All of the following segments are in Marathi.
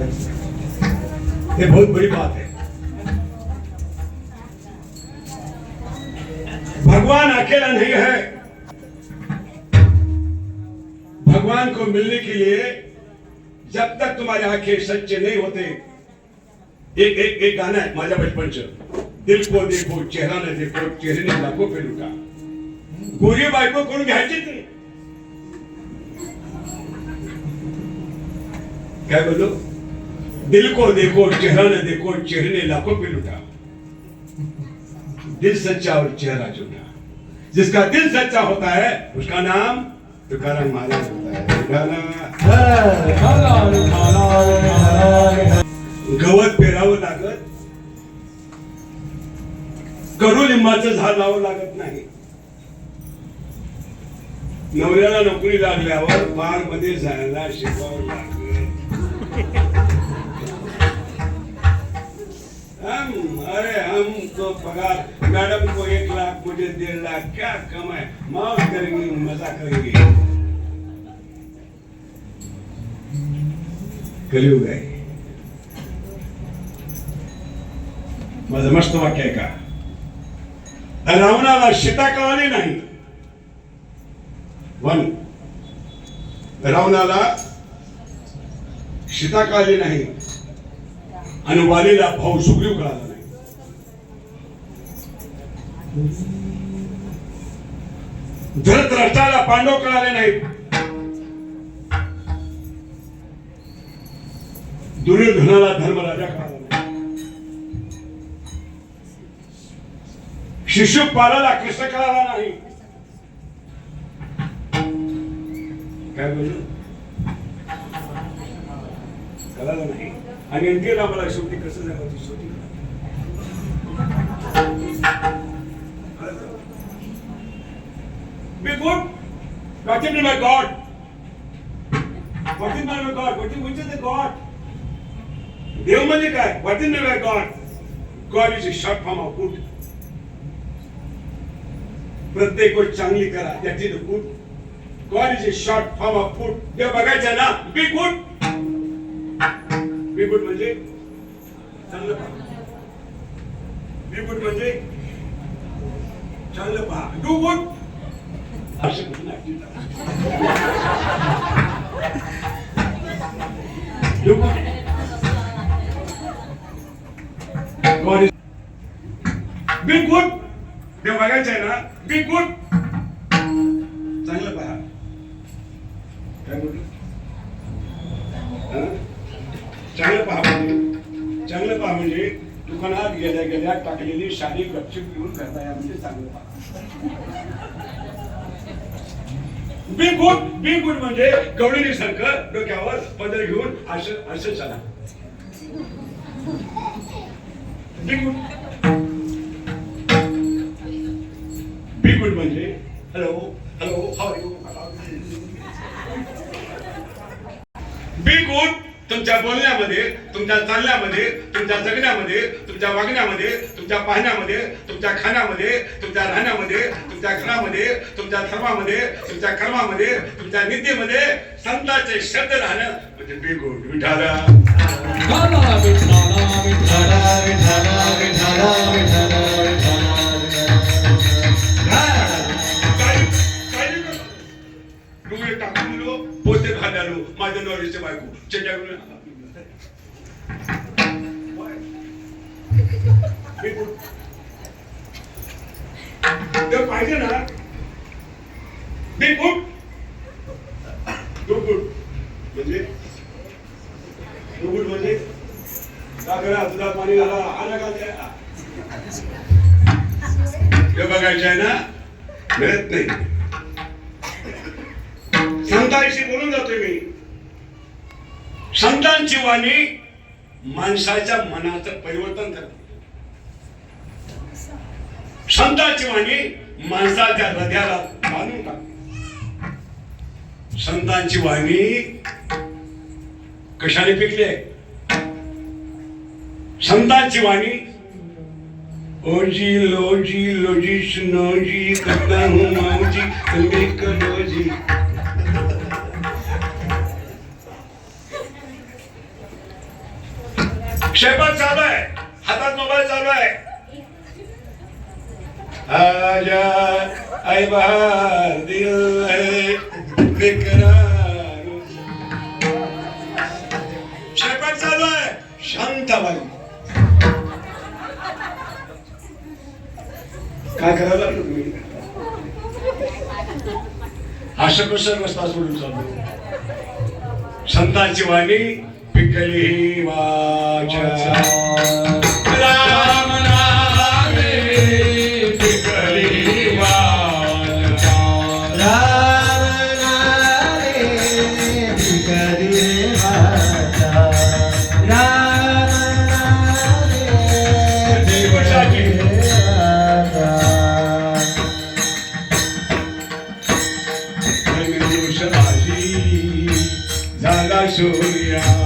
ये बहुत बड़ी बात है। भगवान अकेला नहीं है। भगवान को मिलने के लिए जब तक तुम्हारी आंखें सच्चे नहीं होते, एक गाना है माझ्या बचपनचं, दिल को देखो चेहरा न देखो चेहरे ने लाखों पे लुटा। गोरी बायको करून घ्यायची ती, क्या बोलो, दिल को देखो चेहरा न देखो चेहरे ने लाखों पे लुटा। दिल सच्चा और चेहरा झूठा। जिसका दिल सच्चा होता है उसका नाम तुकाराम महाराज होता है। गवत पेरावं लागत, कडुलिंबाचं झाड लावावं लागत नाही। नवऱ्याला नोकरी लागल्यावर बार मध्ये जायला शिकवावं लागत। हमको पगार, मैडम को 1 लाख मुझे 1.5 लाख, क्या कमाए, मौज करेंगे मजा करेंगे। कलियुग आहे। माझं मस्त वाक्य आहे का, रावणाला सीता कळाली नाही। रावणाला सीता कळाली नाही आणि वालीला भाऊ सुग्रीव कळाला नाही। धृतराष्ट्राला पांडव कळाले नाहीत। दुर्योधनाला धर्मराजा कळाला नाही। शिशुपालाला कृष्ण कळाला नाही। काय बोललो, कळालं नाही। आणि अंतिम आम्हाला शेवटी कसं जगायचं, शेवटी be good. What is my God? What is my God? Which is the God? देव म्हणजे काय? What is my God? God is a short form of good. प्रत्येक गोष्ट चांगली करा, that is the good. God is a short form of food. देव बघायचं ना, be good. Be good म्हणजे चांगलं पहा. Be good म्हणजे चांगलं पहा. Do good. असे कुठे नाही. Do good. God is be good. देव बघायचं आहे ना, be good. चांगलं पहा. काय बोलतो? चांगलं पहा म्हणजे दुकानात गेल्या टाकलेली साडी गपचूप घेऊन करता या म्हणजे चांगलं पहा. बी गुड म्हणजे गवळणी सारखं डोक्यावर पदर घेऊन असं चला. बी गुड म्हणजे hello how are you. Be good तुमच्या बोलण्यामध्ये, तुमच्या चालण्यामध्ये, तुमच्या जगण्यामध्ये, तुमच्या वागण्यामध्ये, तुमच्या पाहण्यामध्ये, तुमच्या खाण्यामध्ये, तुमच्या राहण्यामध्ये, तुमच्या घरामध्ये, तुमच्या धर्मामध्ये, तुमच्या कर्मामध्ये, तुमच्या नीतीमध्ये संतांचे शब्द राहणं म्हणजे बी गुड. विठाला टाकून दिलो, पोते घालालो, माझ्या नवरीचे बायको चेंजाकडून पाहिजे ना. बी गुड, डू गुड म्हणजे सागरा दुधात पाणी घाला, आला का हे बघायचं आहे ना, मिळत नाही. संतांशी बोलून जातोय मी. संतांची वाणी माणसाच्या मनाचं परिवर्तन करते. संतांची वाणी माणसाच्या हृदयाला बांधून टाकते. संतांची वाणी कशाने पिकली आहे? संतांची वाणी ओजी लोजी लोजी सुनोजी करता हूँ माऊजी कंगे करोजी. स्वयंपाक चालू आहे, हातात मोबाईल चालू आहे. आजा आई बहार दिल है बेकरार. स्वयंपाक चालू आहे, शांत बाई. काय करायला लागलो तुम्ही? असं कसं रस्ता सोडून चाललो? संतांची वाणी पिकली वाचा. राम नामे पिकली वाचा. राम नामे पिकली वाचा. राम नामे देवशाची झाला सूर्याच्या.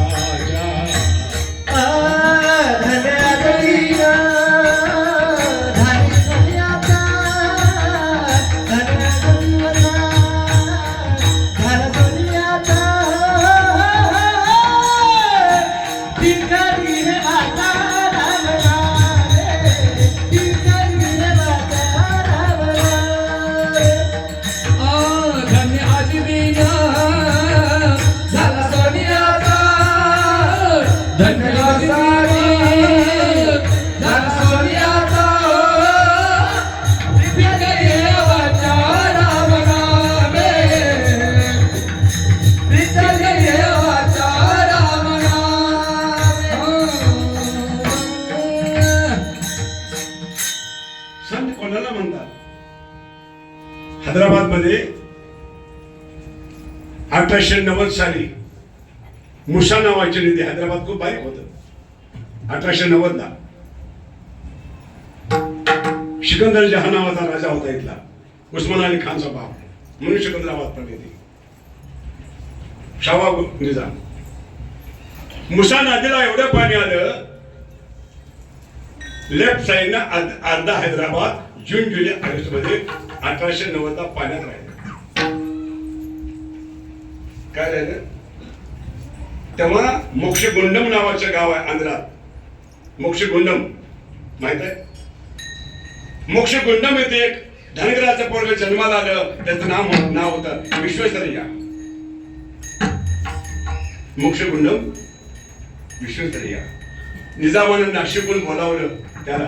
संत कोणाला म्हणतात? हैदराबाद मध्ये 1890 साली मुसा नावाचे नेते, हैदराबाद खूप बारीक होत. 1890 ला सिकंदर जहा नावाचा राजा होता इथला, उस्मान अली खानचा बाप, म्हणून सिकंदराबाद पण येते. शावा निजाम. मुसा नदीला एवढं पाणी आलं, लेफ्ट साइड अर्धा हैदराबाद जून जुलै ऑगस्ट मध्ये 1890 ला पाण्यात राहिलं. काय राहिलं? तेव्हा मोक्षगुंडम नावाचं गाव आहे आंध्रात. मोक्षगुंडम माहित आहे? मोक्षगुंडम येथे एक धनगराचं पोरग जन्माला आलं, त्याचं नाव होतं विश्वेश्वरय्या. मोक्षगुंडम विश्वेश्वरय्या. निजामानं नाशिकहून बोलावलं त्याला.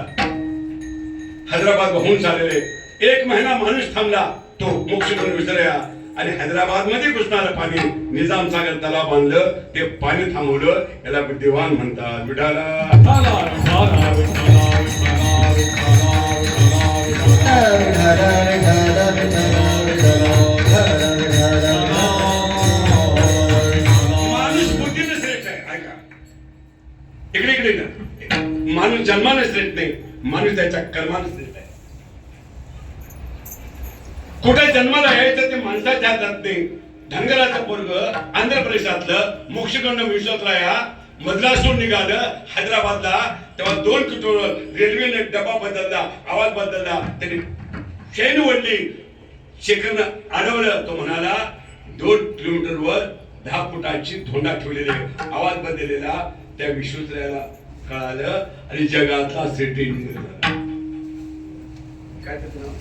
हैदराबाद होऊन झालेले 1 महिना माणूस थांबला तो मोक्षगुंड विसरया, आणि हैदराबाद मध्ये घुसणारं पाणी निजाम सागर तलाव बांधलं, ते पाणी थांबवलं. याला दिवाण म्हणतात. विठाला माणूस बुद्धीने श्रेष्ठ आहे. ऐका इकडे इकडे ना, माणूस जन्माने श्रेष्ठ नाही, माणूस त्याच्या कर्माने श्रेष्ठ आहे. कुठे जन्माला यायचं ते माणसाच्या हातात नाही. धनगराचं पोरग आंध्र प्रदेशातलं मोक्षगुंड विश्वेश्वरय्या मद्रासून निघालं हैदराबादला. तेव्हा 2 किलोमीटर रेल्वेने डबा बदलला, आवाज बदलला, त्यांनी चेन ओढली, शेखरनं अडवलं. तो म्हणाला 2 किलोमीटरवर 10 फुटाची धोंडा ठेवलेली, आवाज बदललेला. त्या विश्वेश्वरय्याला कळालं आणि जगातला सिटी काय त्याचं नाव